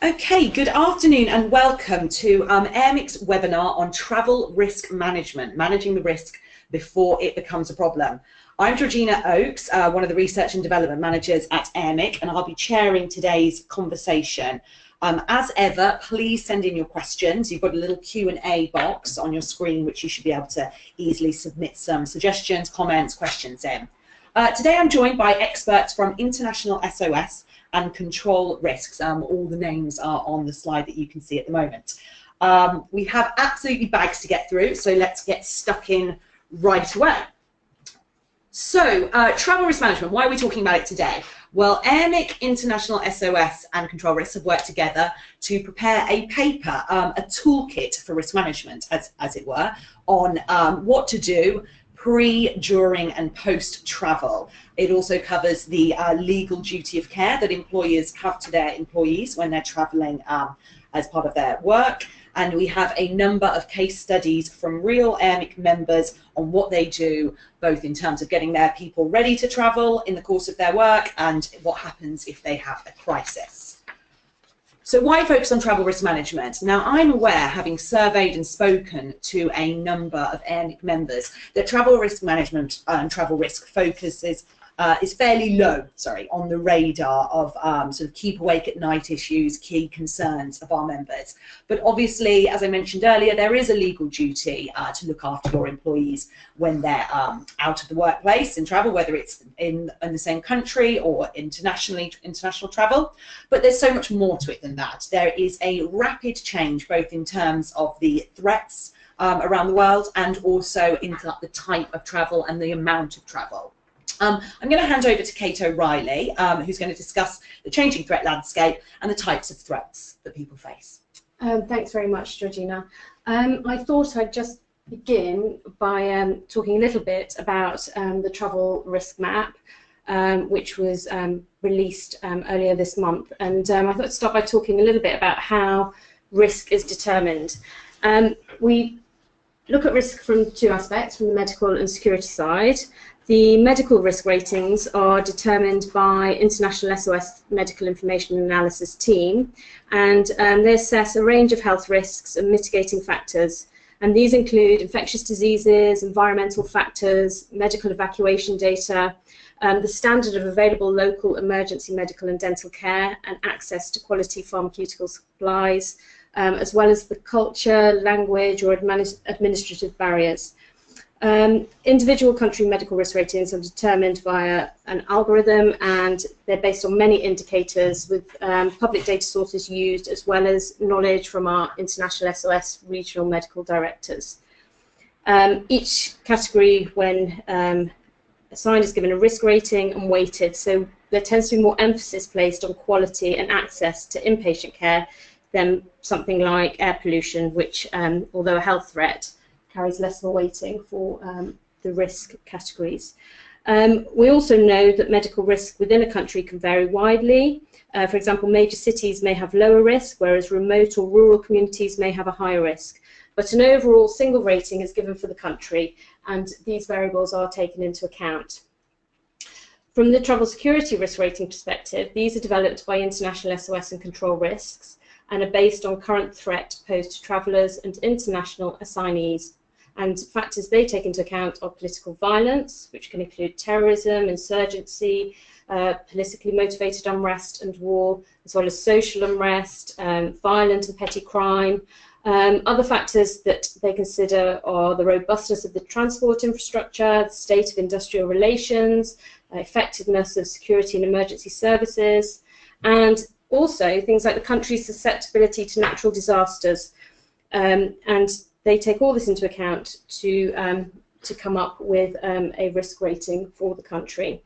Okay, good afternoon and welcome to Airmic's webinar on travel risk management, managing the risk before it becomes a problem. I'm Georgina Oakes, one of the research and development managers at Airmic, and I'll be chairing today's conversation. As ever, please send in your questions. You've got a little Q&A box on your screen which you should be able to easily submit some suggestions, comments, questions in. Today I'm joined by experts from International SOS and Control Risks. All the names are on the slide that you can see at the moment. We have absolutely bags to get through, so let's get stuck in right away. So, travel risk management, why are we talking about it today? Well, Airmic, International SOS and Control Risks have worked together to prepare a paper, a toolkit for risk management, as it were, on what to do pre, during and post travel. It also covers the legal duty of care that employers have to their employees when they're traveling as part of their work. And we have a number of case studies from real Airmic members on what they do, both in terms of getting their people ready to travel in the course of their work and what happens if they have a crisis. So why focus on travel risk management? Now, I'm aware, having surveyed and spoken to a number of Airmic members, that travel risk management and travel risk focuses is fairly low, on the radar of sort of keep awake at night issues, key concerns of our members. But obviously, as I mentioned earlier, there is a legal duty to look after your employees when they're out of the workplace in travel, whether it's in the same country or international travel. But there's so much more to it than that. There is a rapid change, both in terms of the threats around the world and also in the type of travel and the amount of travel. I'm going to hand over to Kate O'Reilly, who's going to discuss the changing threat landscape and the types of threats that people face. Thanks very much, Georgina. I thought I'd just begin by talking a little bit about the travel risk map, which was released earlier this month. And I thought I'd start by talking a little bit about how risk is determined. We look at risk from two aspects, from the medical and security side. The medical risk ratings are determined by International SOS Medical Information Analysis team, and they assess a range of health risks and mitigating factors. And these include infectious diseases, environmental factors, medical evacuation data, the standard of available local emergency medical and dental care, and access to quality pharmaceutical supplies, as well as the culture, language, or administrative barriers. Individual country medical risk ratings are determined via an algorithm, and they're based on many indicators with public data sources used, as well as knowledge from our International SOS regional medical directors. Each category, when assigned, is given a risk rating and weighted, so there tends to be more emphasis placed on quality and access to inpatient care than something like air pollution, which, although a health threat, carries less of a weighting for the risk categories. We also know that medical risk within a country can vary widely. For example, major cities may have lower risk, whereas remote or rural communities may have a higher risk. But an overall single rating is given for the country, and these variables are taken into account. From the travel security risk rating perspective, these are developed by International SOS and Control Risks and are based on current threat posed to travellers and international assignees. And factors they take into account are political violence, which can include terrorism, insurgency, politically motivated unrest and war, as well as social unrest, violent and petty crime. Other factors that they consider are the robustness of the transport infrastructure, the state of industrial relations, effectiveness of security and emergency services, and also things like the country's susceptibility to natural disasters. And they take all this into account to come up with a risk rating for the country.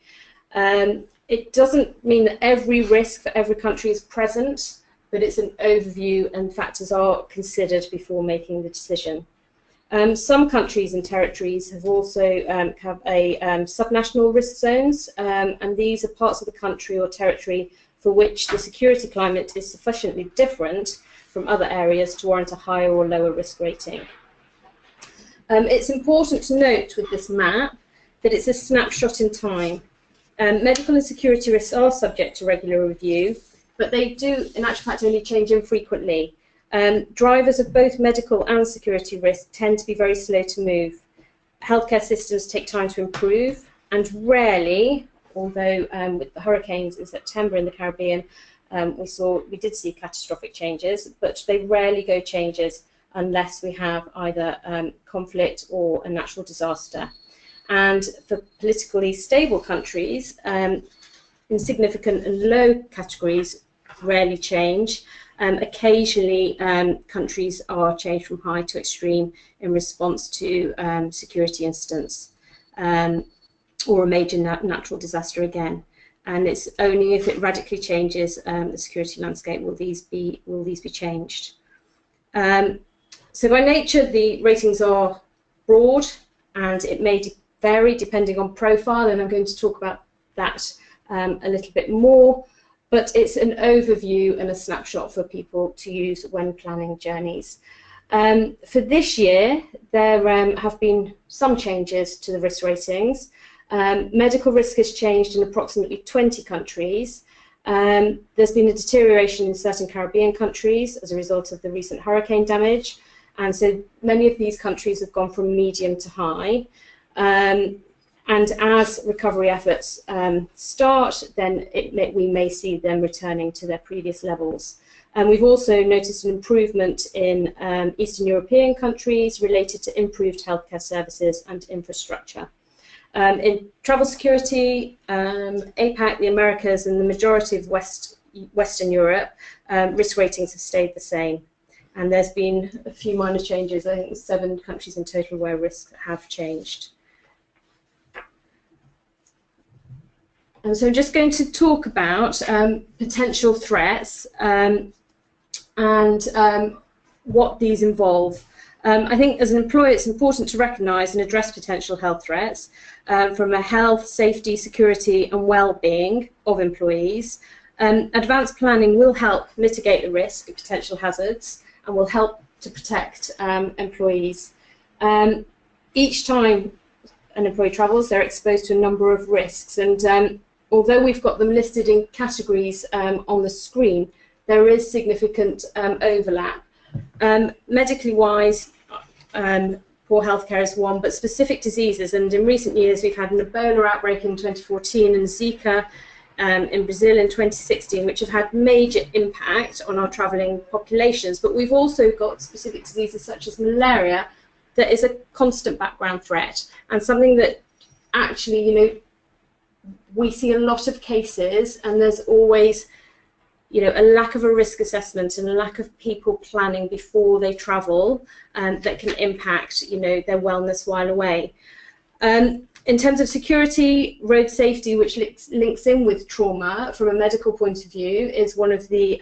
It doesn't mean that every risk for every country is present, but it's an overview and factors are considered before making the decision. Some countries and territories have also have a subnational risk zones, and these are parts of the country or territory for which the security climate is sufficiently different from other areas to warrant a higher or lower risk rating. It's important to note with this map that it's a snapshot in time. Medical and security risks are subject to regular review, but they do, in actual fact, only change infrequently. Drivers of both medical and security risk tend to be very slow to move. Healthcare systems take time to improve, and rarely, although with the hurricanes in September in the Caribbean, we did see catastrophic changes, but they rarely go changes unless we have either conflict or a natural disaster. And for politically stable countries, insignificant and low categories rarely change. Occasionally, countries are changed from high to extreme in response to security incidents or a major natural disaster again. And it's only if it radically changes the security landscape will these be changed. So by nature, the ratings are broad, and it may vary depending on profile, and I'm going to talk about that a little bit more. But it's an overview and a snapshot for people to use when planning journeys. For this year, there have been some changes to the risk ratings. Medical risk has changed in approximately 20 countries. There's been a deterioration in certain Caribbean countries as a result of the recent hurricane damage, and so many of these countries have gone from medium to high. And as recovery efforts start, then we may see them returning to their previous levels. And we've also noticed an improvement in Eastern European countries related to improved healthcare services and infrastructure. In travel security, APAC, the Americas, and the majority of Western Europe, risk ratings have stayed the same. And there's been a few minor changes. I think there's 7 countries in total where risks have changed. And so I'm just going to talk about potential threats and what these involve. I think as an employer it's important to recognise and address potential health threats from a health, safety, security and well-being of employees. Advanced planning will help mitigate the risk of potential hazards and will help to protect employees. Each time an employee travels, they're exposed to a number of risks, and although we've got them listed in categories on the screen, there is significant overlap. Medically wise, poor healthcare is one, but specific diseases, and in recent years we've had an Ebola outbreak in 2014 and Zika in Brazil in 2016, which have had major impact on our travelling populations, but we've also got specific diseases such as malaria that is a constant background threat, and something that actually, you know, we see a lot of cases, and there's always, you know, a lack of a risk assessment and a lack of people planning before they travel, that can impact, you know, their wellness while away. In terms of security, road safety, which links in with trauma from a medical point of view, is one of the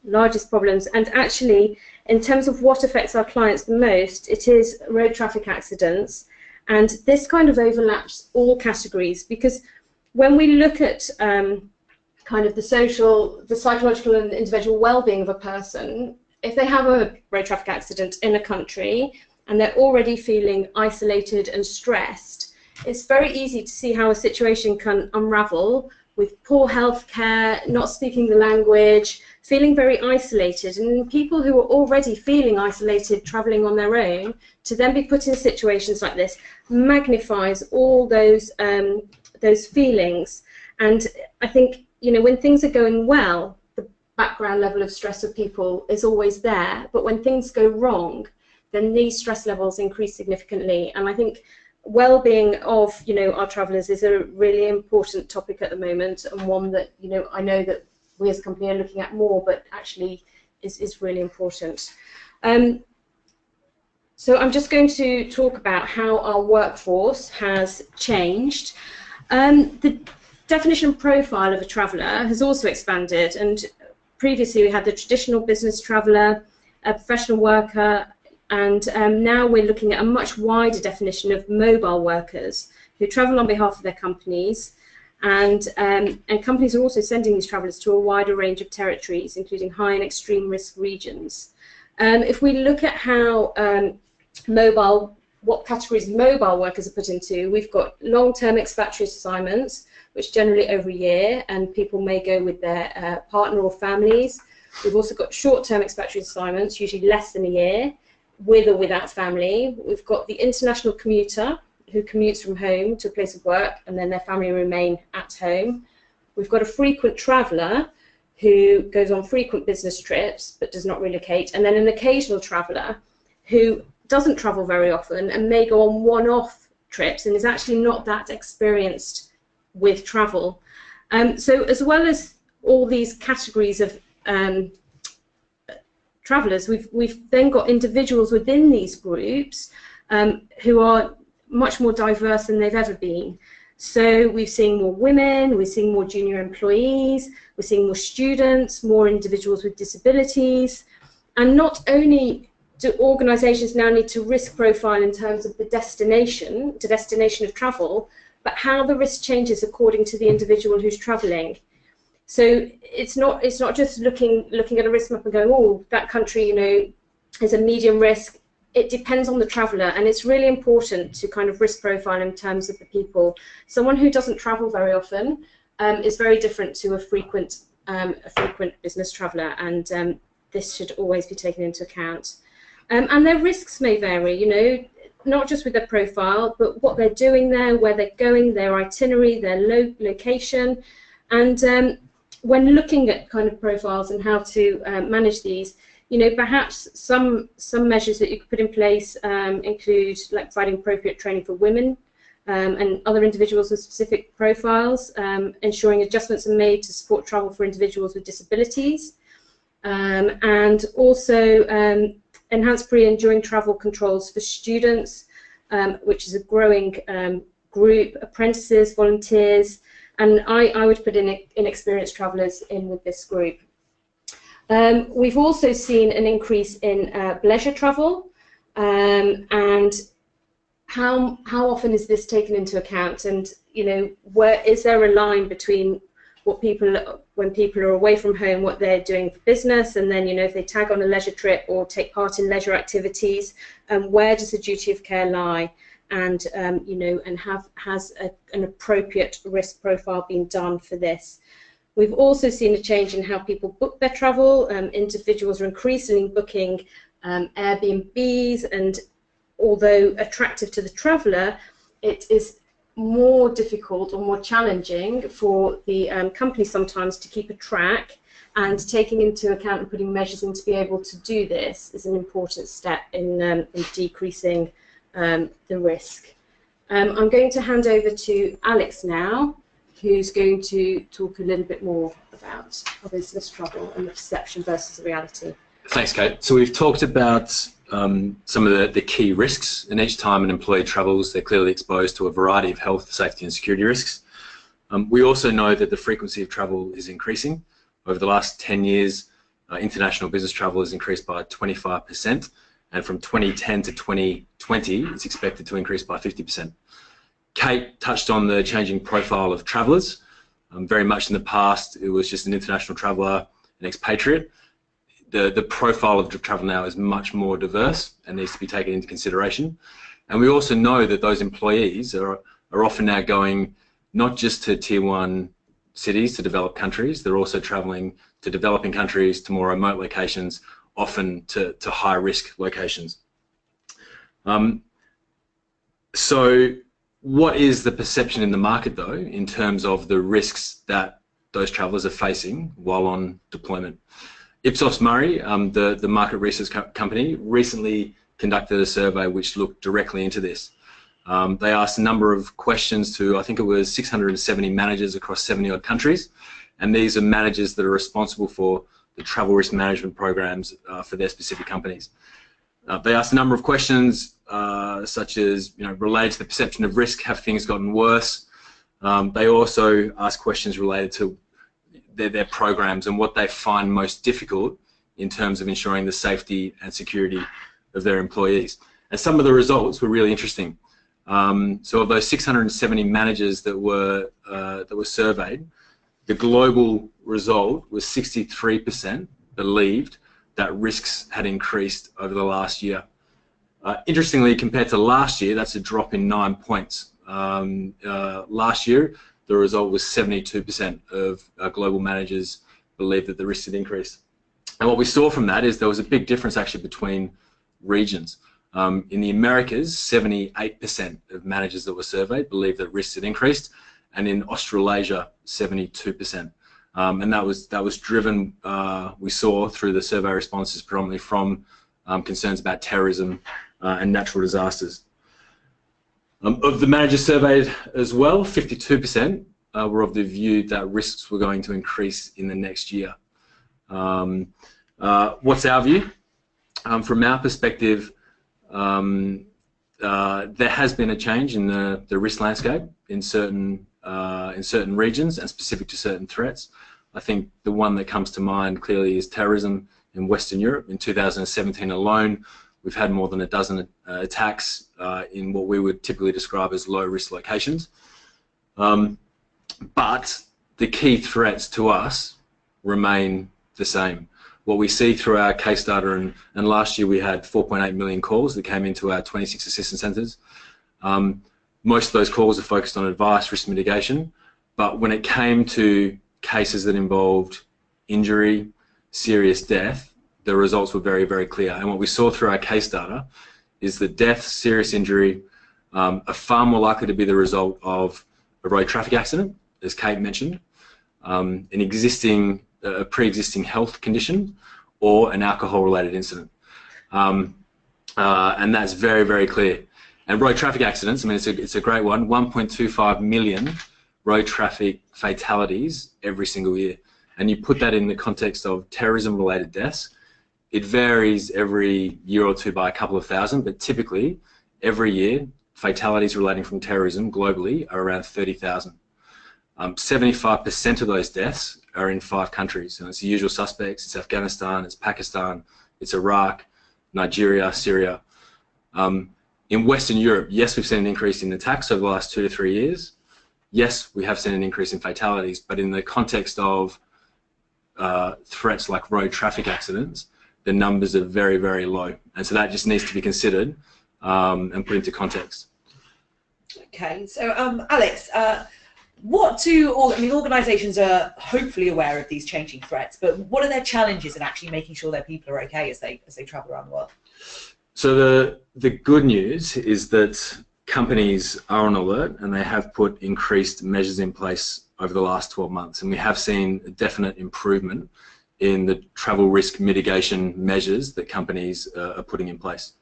largest problems. And actually, in terms of what affects our clients the most, it is road traffic accidents. And this kind of overlaps all categories, because when we look at kind of the psychological and individual well-being of a person, if they have a road traffic accident in a country and they're already feeling isolated and stressed, it's very easy to see how a situation can unravel with poor health care, not speaking the language, feeling very isolated, and people who are already feeling isolated travelling on their own, to then be put in situations like this magnifies all those feelings. And I think, you know, when things are going well, the background level of stress of people is always there, but when things go wrong, then these stress levels increase significantly. And I think well-being of, you know, our travellers is a really important topic at the moment, and one that, you know, I know that we as a company are looking at more, but actually is really important. So I'm just going to talk about how our workforce has changed. The definition and profile of a traveller has also expanded, and previously we had the traditional business traveller, a professional worker, and now we're looking at a much wider definition of mobile workers who travel on behalf of their companies, and companies are also sending these travellers to a wider range of territories, including high and extreme risk regions. If we look at how mobile what categories mobile workers are put into, we've got long-term expatriate assignments, which generally over a year, and people may go with their partner or families. We've also got short-term expatriate assignments, usually less than a year, with or without family. We've got the international commuter, who commutes from home to a place of work, and then their family remain at home. We've got a frequent traveller, who goes on frequent business trips but does not relocate, and then an occasional traveller who doesn't travel very often and may go on one-off trips and is actually not that experienced with travel. So as well as all these categories of travellers, we've then got individuals within these groups who are much more diverse than they've ever been. So we're seeing more women, we're seeing more junior employees, we're seeing more students, more individuals with disabilities, and not only do organisations now need to risk profile in terms of the destination of travel, but how the risk changes according to the individual who's travelling. So it's not just looking at a risk map and going, oh, that country, you know, is a medium risk. It depends on the traveller, and it's really important to kind of risk profile in terms of the people. Someone who doesn't travel very often is very different to a frequent business traveller, and this should always be taken into account. And their risks may vary, you know, not just with their profile, but what they're doing there, where they're going, their itinerary, their location, and when looking at kind of profiles and how to manage these, you know, perhaps some measures that you could put in place include like providing appropriate training for women and other individuals with specific profiles, ensuring adjustments are made to support travel for individuals with disabilities, and also enhanced pre and during travel controls for students, which is a growing group, apprentices, volunteers, and I would put in inexperienced travellers in with this group. We've also seen an increase in leisure travel, and how often is this taken into account? And you know, where is there a line between what when people are away from home, what they're doing for business, and then, you know, if they tag on a leisure trip or take part in leisure activities, where does the duty of care lie? And you know, and has an appropriate risk profile been done for this? We've also seen a change in how people book their travel. Individuals are increasingly booking Airbnbs, and although attractive to the traveller, it is more difficult or more challenging for the company sometimes to keep a track, and taking into account and putting measures in to be able to do this is an important step in decreasing the risk. I'm going to hand over to Alex now, who's going to talk a little bit more about business travel and the perception versus the reality. Thanks, Kate. So we've talked about some of the key risks, and each time an employee travels, they're clearly exposed to a variety of health, safety and security risks. We also know that the frequency of travel is increasing. Over the last 10 years, international business travel has increased by 25%, and from 2010 to 2020, it's expected to increase by 50%. Kate touched on the changing profile of travellers. Very much in the past, it was just an international traveller, an expatriate. The profile of travel now is much more diverse and needs to be taken into consideration. And we also know that those employees are often now going not just to Tier 1 cities, to developed countries, they're also travelling to developing countries, to more remote locations, often to high-risk locations. So what is the perception in the market, though, in terms of the risks that those travellers are facing while on deployment? Ipsos Murray, the market research company, recently conducted a survey which looked directly into this. They asked a number of questions to, I think it was 670 managers across 70-odd countries, and these are managers that are responsible for the travel risk management programs for their specific companies. They asked a number of questions, such as, you know, related to the perception of risk. Have things gotten worse? They also asked questions related to their programs and what they find most difficult in terms of ensuring the safety and security of their employees. And some of the results were really interesting. So of those 670 managers that were surveyed, the global result was 63% believed that risks had increased over the last year. Interestingly, compared to last year, that's a drop in 9 points. Last year, the result was 72% of global managers believed that the risks had increased. And what we saw from that is there was a big difference actually between regions. In the Americas, 78% of managers that were surveyed believed that risks had increased, and in Australasia, 72%. And that was driven, we saw through the survey responses, predominantly from concerns about terrorism and natural disasters. Of the managers surveyed as well, 52% were of the view that risks were going to increase in the next year. What's our view? From our perspective, there has been a change in the risk landscape in certain regions and specific to certain threats. I think the one that comes to mind clearly is terrorism in Western Europe. In 2017 alone, we've had more than a dozen attacks in what we would typically describe as low-risk locations. But the key threats to us remain the same. What we see through our case data, and last year we had 4.8 million calls that came into our 26 assistance centres. Most of those calls are focused on advice, risk mitigation, but when it came to cases that involved injury, serious death, the results were very, very clear. And what we saw through our case data is that death, serious injury are far more likely to be the result of a road traffic accident, as Kate mentioned, a pre-existing health condition, or an alcohol-related incident. And that's very, very clear. And road traffic accidents, I mean, it's a great one, 1.25 million road traffic fatalities every single year. And you put that in the context of terrorism-related deaths, it varies every year or two by a couple of thousand, but typically every year fatalities relating from terrorism globally are around 30,000. 75% of those deaths are in 5 countries, and it's the usual suspects. It's Afghanistan, it's Pakistan, it's Iraq, Nigeria, Syria. In Western Europe, yes, we've seen an increase in attacks over the last 2 to 3 years. Yes, we have seen an increase in fatalities, but in the context of threats like road traffic accidents, the numbers are very, very low. And so that just needs to be considered and put into context. Okay, so Alex, organisations are hopefully aware of these changing threats, but what are their challenges in actually making sure their people are okay as they travel around the world? So the good news is that companies are on alert, and they have put increased measures in place over the last 12 months, and we have seen a definite improvement in the travel risk mitigation measures that companies are putting in place.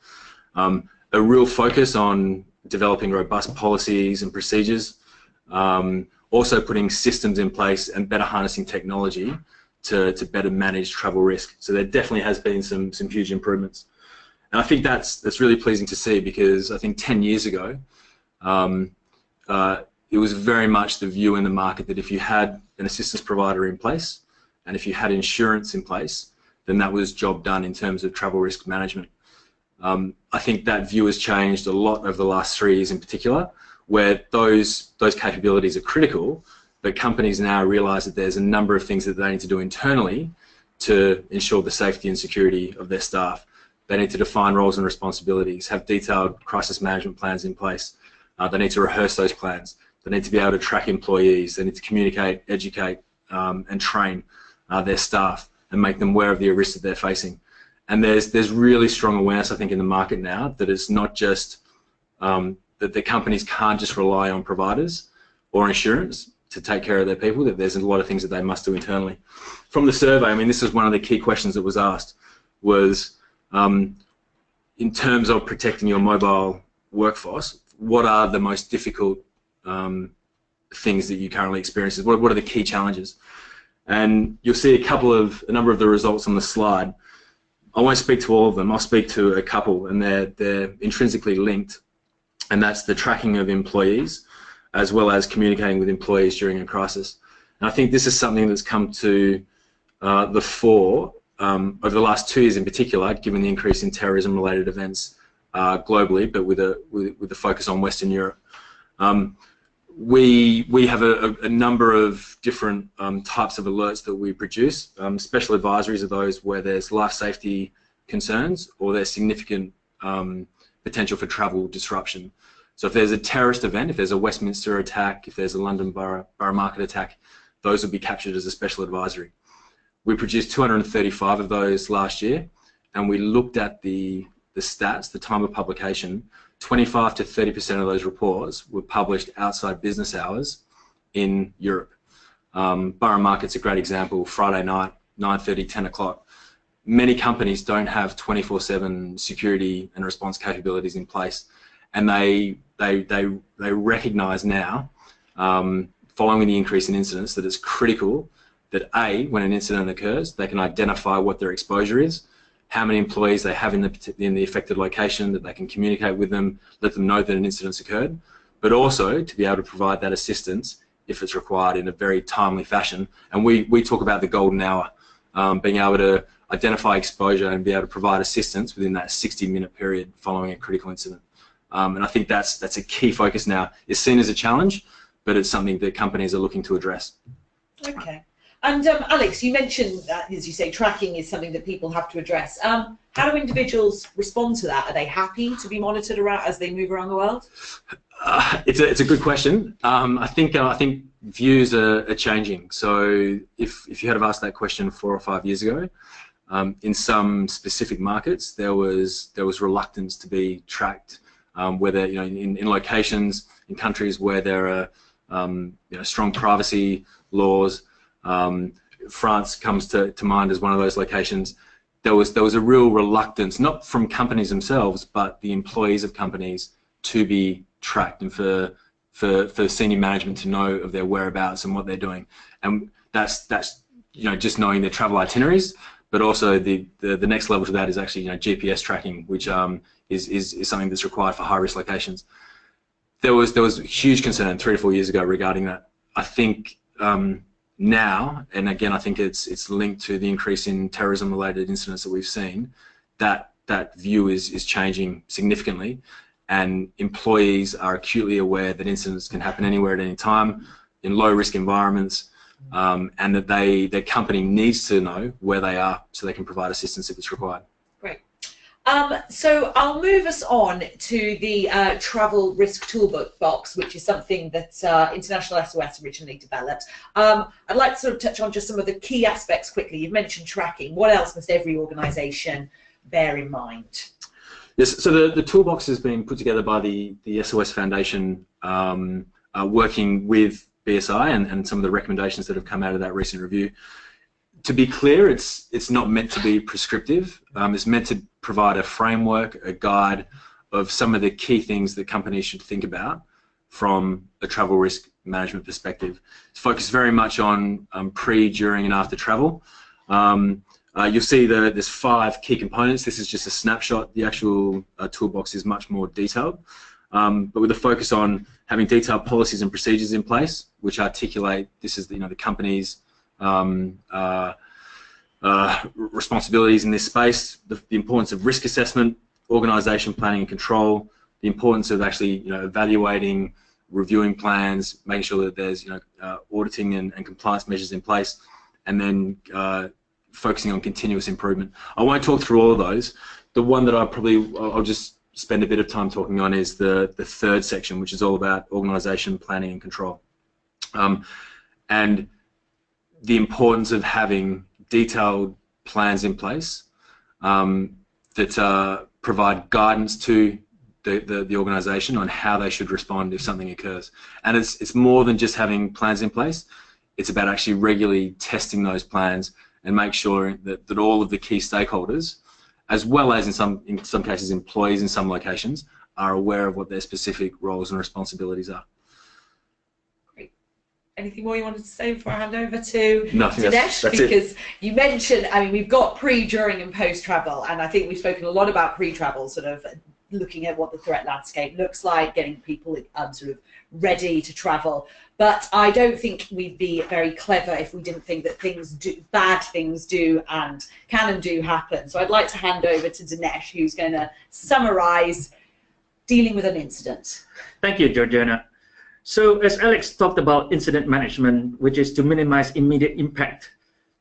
A real focus on developing robust policies and procedures, also putting systems in place and better harnessing technology to better manage travel risk. So there definitely has been some huge improvements. And I think that's really pleasing to see, because I think 10 years ago, it was very much the view in the market that if you had an assistance provider in place and if you had insurance in place, then that was job done in terms of travel risk management. I think that view has changed a lot over the last 3 years in particular, where those capabilities are critical, but companies now realise that there's a number of things that they need to do internally to ensure the safety and security of their staff. They need to define roles and responsibilities, have detailed crisis management plans in place. They need to rehearse those plans. They need to be able to track employees. They need to communicate, educate, and train their staff and make them aware of the risks that they're facing. And there's really strong awareness, I think, in the market now that it's not just that the companies can't just rely on providers or insurance to take care of their people, that there's a lot of things that they must do internally. From the survey, I mean, this is one of the key questions that was asked, was in terms of protecting your mobile workforce, what are the most difficult things that you currently experience? What are the key challenges? And you'll see a number of the results on the slide. I won't speak to all of them. I'll speak to a couple, and they're intrinsically linked, and that's the tracking of employees as well as communicating with employees during a crisis. And I think this is something that's come to the fore over the last 2 years in particular, given the increase in terrorism-related events globally, but with a focus on Western Europe. We have a number of different types of alerts that we produce. Special advisories are those where there's life safety concerns or there's significant potential for travel disruption. So if there's a terrorist event, if there's a Westminster attack, if there's a London Borough Market attack, those will be captured as a special advisory. We produced 235 of those last year, and we looked at the stats, the time of publication. 25 to 30% of those reports were published outside business hours in Europe. Borough Market's a great example. Friday night, 9:30, 10 o'clock. Many companies don't have 24/7 security and response capabilities in place, and they recognise now, following the increase in incidents, that it's critical that A, when an incident occurs, they can identify what their exposure is, how many employees they have in the affected location, that they can communicate with them, let them know that an incident's occurred, but also to be able to provide that assistance if it's required in a very timely fashion. And we talk about the golden hour, being able to identify exposure and be able to provide assistance within that 60-minute period following a critical incident. And I think that's a key focus now. It's seen as a challenge, but it's something that companies are looking to address. Okay. And Alex, you mentioned that, as you say, tracking is something that people have to address. How do individuals respond to that? Are they happy to be monitored around as they move around the world? It's a good question. I think views are changing. So if you had have asked that question 4 or 5 years ago, in some specific markets there was reluctance to be tracked, whether in locations in countries where there are strong privacy laws. France comes to mind as one of those locations. There was a real reluctance, not from companies themselves, but the employees of companies to be tracked and for senior management to know of their whereabouts and what they're doing. And that's just knowing their travel itineraries, but also the next level to that is actually GPS tracking, which is something that's required for high-risk locations. There was huge concern 3 to 4 years ago regarding that. I think now, and again I think it's linked to the increase in terrorism-related incidents that we've seen, that view is changing significantly, and employees are acutely aware that incidents can happen anywhere at any time in low-risk environments, and that their company needs to know where they are so they can provide assistance if it's required. Great. So I'll move us on to the travel risk toolbox, which is something that International SOS originally developed. I'd like to sort of touch on just some of the key aspects quickly. You've mentioned tracking. What else must every organisation bear in mind? Yes, so the toolbox has been put together by the SOS Foundation, working with BSI and some of the recommendations that have come out of that recent review. To be clear, it's not meant to be prescriptive. It's meant to provide a framework, a guide of some of the key things that companies should think about from a travel risk management perspective. It's focused very much on pre, during and after travel. You'll see there's 5 key components. This is just a snapshot. The actual toolbox is much more detailed, but with a focus on having detailed policies and procedures in place which articulate this is the company's responsibilities in this space, the importance of risk assessment, organisation planning and control, the importance of actually evaluating, reviewing plans, making sure that there's auditing and compliance measures in place, and then focusing on continuous improvement. I won't talk through all of those. The one that I'll just spend a bit of time talking on is the third section, which is all about organisation planning and control, and the importance of having detailed plans in place that provide guidance to the organisation on how they should respond if something occurs. And it's more than just having plans in place. It's about actually regularly testing those plans and make sure that all of the key stakeholders, as well as in some cases employees in some locations, are aware of what their specific roles and responsibilities are. Great. Anything more you wanted to say before I hand over to Dinesh? That's because you mentioned, we've got pre, during and post travel, and I think we've spoken a lot about pre-travel, sort of looking at what the threat landscape looks like, getting people sort of ready to travel. But I don't think we'd be very clever if we didn't think that bad things do and can and do happen. So I'd like to hand over to Dinesh, who's going to summarise dealing with an incident. Thank you, Georgiana. So as Alex talked about incident management, which is to minimize immediate impact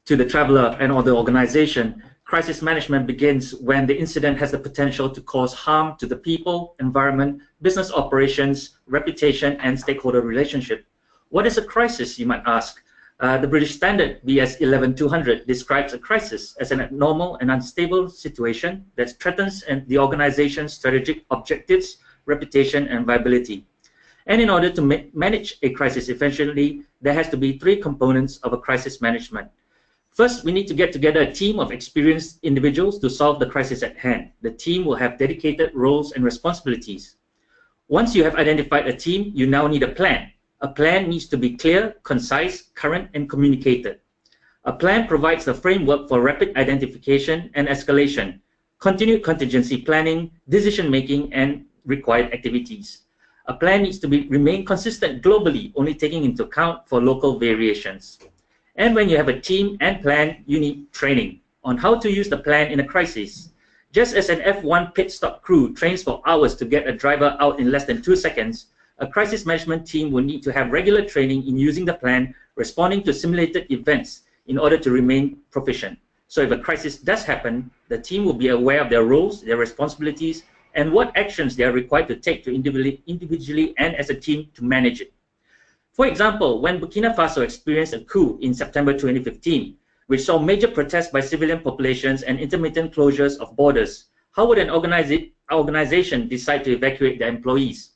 to the traveler and or the organization, crisis management begins when the incident has the potential to cause harm to the people, environment, business operations, reputation, and stakeholder relationship. What is a crisis, you might ask? The British Standard BS 11200 describes a crisis as an abnormal and unstable situation that threatens the organization's strategic objectives, reputation, and viability. And in order to manage a crisis efficiently, there has to be three components of a crisis management. First, we need to get together a team of experienced individuals to solve the crisis at hand. The team will have dedicated roles and responsibilities. Once you have identified a team, you now need a plan. A plan needs to be clear, concise, current, and communicated. A plan provides the framework for rapid identification and escalation, continued contingency planning, decision-making, and required activities. A plan needs to remain consistent globally, only taking into account for local variations. And when you have a team and plan, you need training on how to use the plan in a crisis. Just as an F1 pit stop crew trains for hours to get a driver out in less than 2 seconds, a crisis management team will need to have regular training in using the plan, responding to simulated events in order to remain proficient. So if a crisis does happen, the team will be aware of their roles, their responsibilities, and what actions they are required to take to individually and as a team to manage it. For example, when Burkina Faso experienced a coup in September 2015, which saw major protests by civilian populations and intermittent closures of borders, how would an organization decide to evacuate their employees?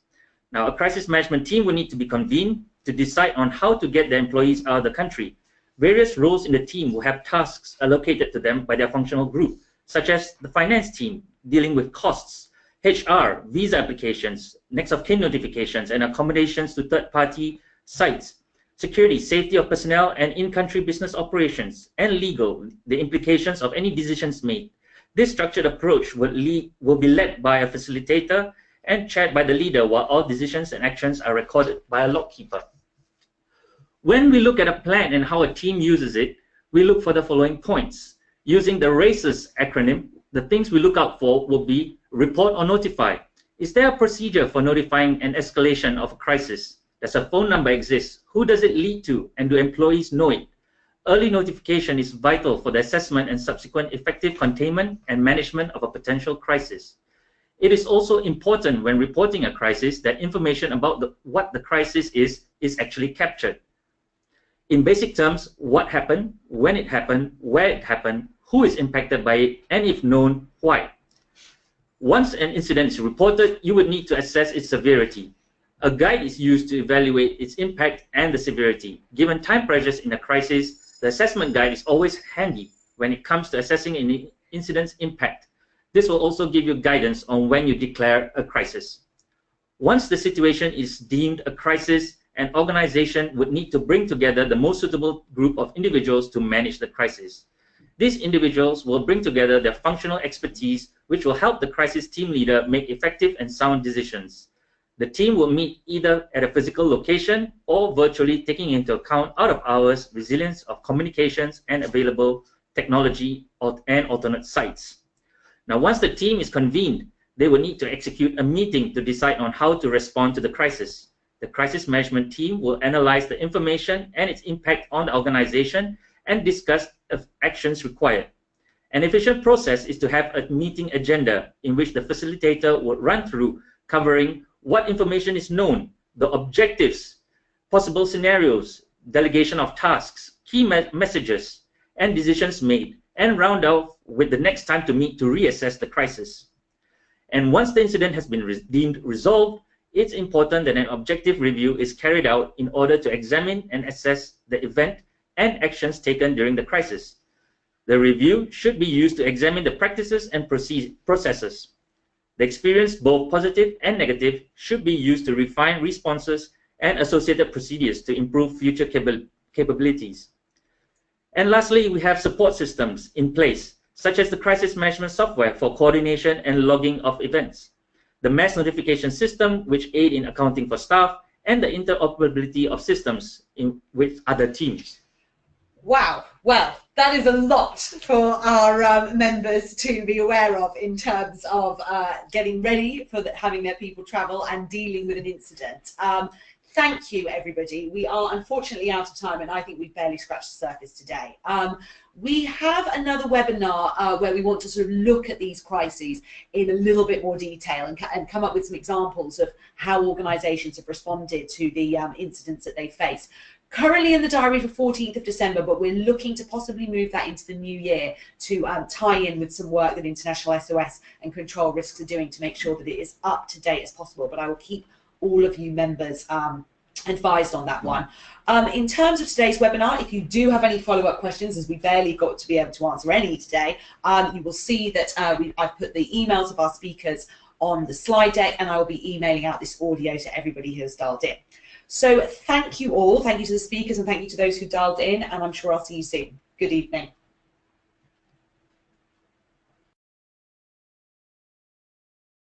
Now, a crisis management team will need to be convened to decide on how to get their employees out of the country. Various roles in the team will have tasks allocated to them by their functional group, such as the finance team, dealing with costs, HR, visa applications, next of kin notifications, and accommodations to third-party sites, security, safety of personnel, and in-country business operations, and legal, the implications of any decisions made. This structured approach will be led by a facilitator and chaired by the leader, while all decisions and actions are recorded by a log keeper. When we look at a plan and how a team uses it, we look for the following points. Using the RACES acronym, the things we look out for will be report or notify. Is there a procedure for notifying an escalation of a crisis? Does a phone number exist? Who does it lead to? And do employees know it? Early notification is vital for the assessment and subsequent effective containment and management of a potential crisis. It is also important when reporting a crisis that information about what the crisis is actually captured. In basic terms, what happened, when it happened, where it happened, who is impacted by it, and if known, why. Once an incident is reported, you would need to assess its severity. A guide is used to evaluate its impact and the severity. Given time pressures in a crisis, the assessment guide is always handy when it comes to assessing an incident's impact. This will also give you guidance on when you declare a crisis. Once the situation is deemed a crisis, an organization would need to bring together the most suitable group of individuals to manage the crisis. These individuals will bring together their functional expertise, which will help the crisis team leader make effective and sound decisions. The team will meet either at a physical location or virtually, taking into account out-of-hours, resilience of communications, and available technology and alternate sites. Now, once the team is convened, they will need to execute a meeting to decide on how to respond to the crisis. The crisis management team will analyze the information and its impact on the organization and discuss actions required. An efficient process is to have a meeting agenda in which the facilitator will run through, covering what information is known, the objectives, possible scenarios, delegation of tasks, key messages, and decisions made, and round off with the next time to meet to reassess the crisis. And once the incident has been deemed resolved, it's important that an objective review is carried out in order to examine and assess the event and actions taken during the crisis. The review should be used to examine the practices and processes. The experience, both positive and negative, should be used to refine responses and associated procedures to improve future capabilities. And lastly, we have support systems in place, such as the crisis management software for coordination and logging of events, the mass notification system, which aid in accounting for staff, and the interoperability of systems with other teams. Wow, well, that is a lot for our members to be aware of in terms of getting ready for having their people travel and dealing with an incident. thank you, everybody. We are unfortunately out of time, and I think we've barely scratched the surface today. We have another webinar where we want to sort of look at these crises in a little bit more detail and come up with some examples of how organisations have responded to the incidents that they face. Currently in the diary for 14th of December, but we're looking to possibly move that into the new year to tie in with some work that International SOS and Control Risks are doing to make sure that it is up to date as possible. But I will keep all of you members advised on that one. In terms of today's webinar, if you do have any follow-up questions, as we barely got to be able to answer any today, you will see that I've put the emails of our speakers on the slide deck, and I will be emailing out this audio to everybody who has dialed in. So thank you all, thank you to the speakers, and thank you to those who dialed in, and I'm sure I'll see you soon. Good evening.